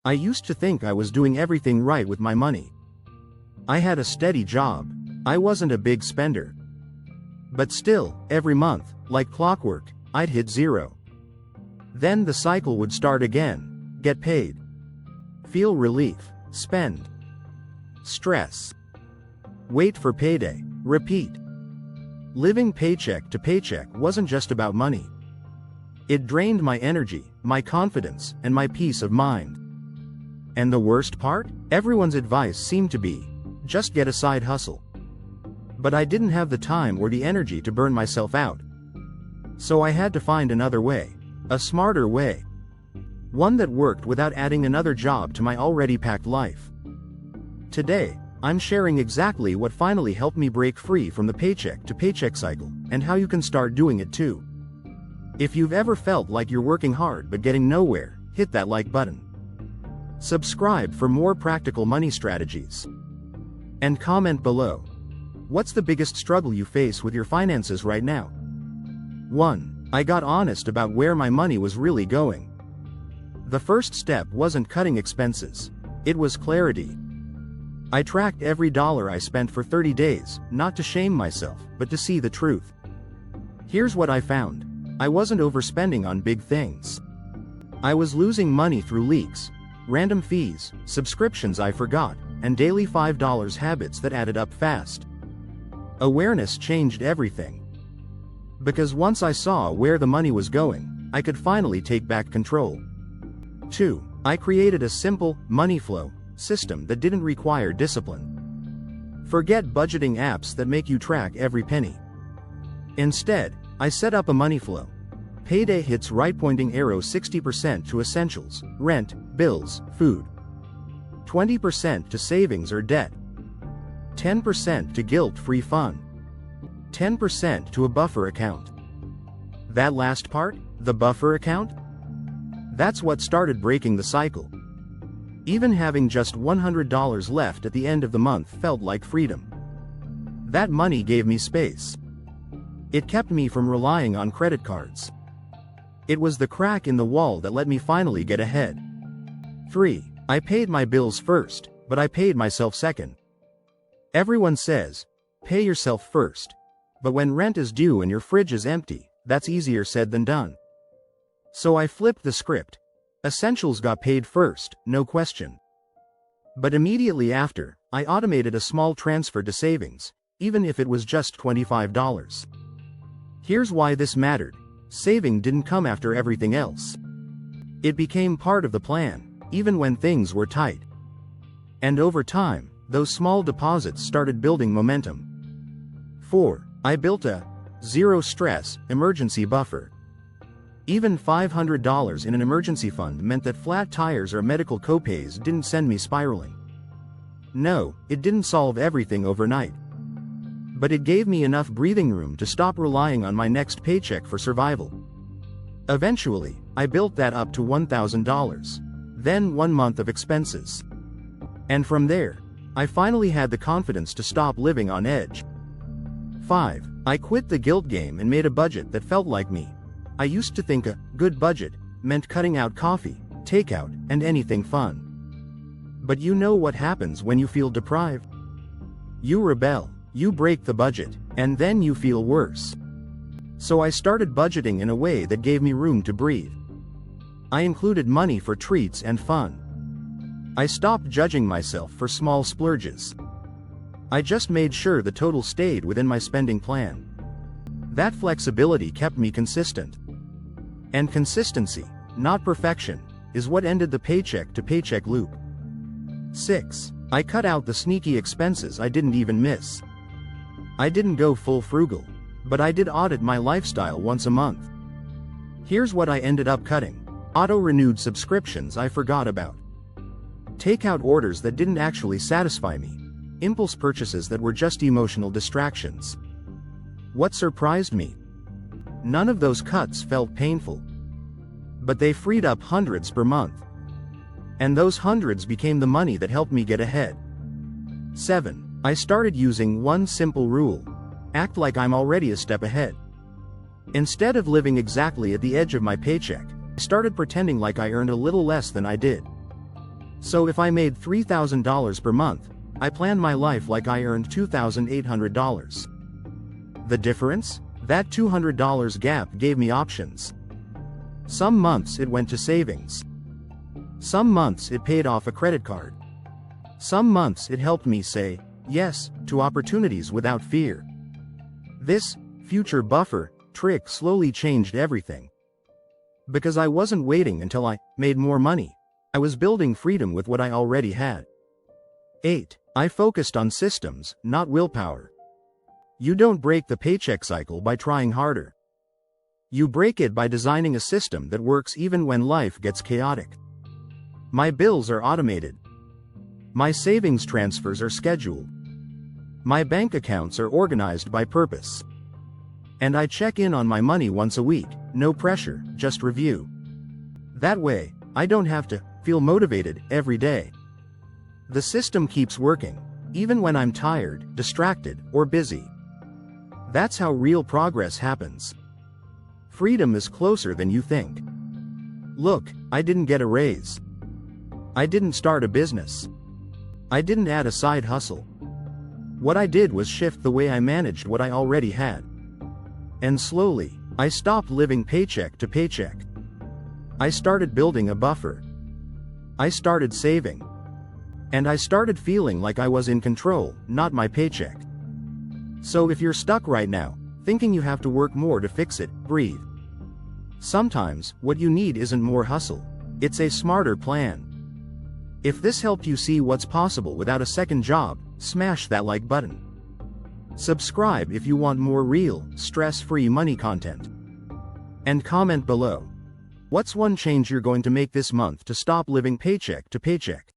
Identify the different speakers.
Speaker 1: I used to think I was doing everything right with my money. I had a steady job. I wasn't a big spender. But still, every month, like clockwork, I'd hit zero. Then the cycle would start again. Get paid. Feel relief. Spend. Stress. Wait for payday. Repeat. Living paycheck to paycheck wasn't just about money. It drained my energy, my confidence, and my peace of mind. And the worst part? Everyone's advice seemed to be, just get a side hustle. But I didn't have the time or the energy to burn myself out. So I had to find another way. A smarter way. One that worked without adding another job to my already packed life. Today, I'm sharing exactly what finally helped me break free from the paycheck to paycheck cycle, and how you can start doing it too. If you've ever felt like you're working hard but getting nowhere, hit that like button. Subscribe for more practical money strategies. And comment below. What's the biggest struggle you face with your finances right now? 1. I got honest about where my money was really going. The first step wasn't cutting expenses. It was clarity. I tracked every dollar I spent for 30 days, not to shame myself, but to see the truth. Here's what I found. I wasn't overspending on big things. I was losing money through leaks, random fees, subscriptions I forgot, and daily $5 habits that added up fast. Awareness changed everything. Because once I saw where the money was going, I could finally take back control. 2. I created a simple, money flow system that didn't require discipline. Forget budgeting apps that make you track every penny. Instead, I set up a money flow. Payday hits right, pointing arrow 60% to essentials, rent, bills, food. 20% to savings or debt. 10% to guilt-free fun. 10% to a buffer account. That last part, the buffer account? That's what started breaking the cycle. Even having just $100 left at the end of the month felt like freedom. That money gave me space. It kept me from relying on credit cards. It was the crack in the wall that let me finally get ahead. 3. I paid my bills first, but I paid myself second. Everyone says, pay yourself first. But when rent is due and your fridge is empty, that's easier said than done. So I flipped the script. Essentials got paid first, no question. But immediately after, I automated a small transfer to savings, even if it was just $25. Here's why this mattered. Saving didn't come after everything else. It became part of the plan, even when things were tight. And over time, those small deposits started building momentum. 4. I built a zero-stress emergency buffer. Even $500 in an emergency fund meant that flat tires or medical copays didn't send me spiraling. No, it didn't solve everything overnight. But it gave me enough breathing room to stop relying on my next paycheck for survival. Eventually, I built that up to $1,000. Then 1 month of expenses. And from there, I finally had the confidence to stop living on edge. 5. I quit the guilt game and made a budget that felt like me. I used to think a good budget meant cutting out coffee, takeout, and anything fun. But you know what happens when you feel deprived? You rebel, you break the budget, and then you feel worse. So I started budgeting in a way that gave me room to breathe. I included money for treats and fun. I stopped judging myself for small splurges. I just made sure the total stayed within my spending plan. That flexibility kept me consistent. And consistency, not perfection, is what ended the paycheck to paycheck loop. 6. I cut out the sneaky expenses I didn't even miss. I didn't go full frugal, but I did audit my lifestyle once a month. Here's what I ended up cutting. Auto-renewed subscriptions I forgot about. Takeout orders that didn't actually satisfy me. Impulse purchases that were just emotional distractions. What surprised me? None of those cuts felt painful. But they freed up hundreds per month. And those hundreds became the money that helped me get ahead. 7. I started using one simple rule. Act like I'm already a step ahead. Instead of living exactly at the edge of my paycheck, I started pretending like I earned a little less than I did. So if I made $3,000 per month, I planned my life like I earned $2,800. The difference? That $200 gap gave me options. Some months it went to savings. Some months it paid off a credit card. Some months it helped me say yes to opportunities without fear. This future buffer trick slowly changed everything. Because I wasn't waiting until I made more money. I was building freedom with what I already had. 8. I focused on systems, not willpower. You don't break the paycheck cycle by trying harder. You break it by designing a system that works even when life gets chaotic. My bills are automated. My savings transfers are scheduled. My bank accounts are organized by purpose. And I check in on my money once a week, no pressure, just review. That way, I don't have to feel motivated every day. The system keeps working, even when I'm tired, distracted, or busy. That's how real progress happens. Freedom is closer than you think. Look, I didn't get a raise. I didn't start a business. I didn't add a side hustle. What I did was shift the way I managed what I already had. And slowly, I stopped living paycheck to paycheck. I started building a buffer. I started saving. And I started feeling like I was in control, not my paycheck. So if you're stuck right now, thinking you have to work more to fix it, breathe. Sometimes, what you need isn't more hustle. It's a smarter plan. If this helped you see what's possible without a second job, smash that like button. Subscribe if you want more real, stress-free money content. And comment below. What's one change you're going to make this month to stop living paycheck to paycheck?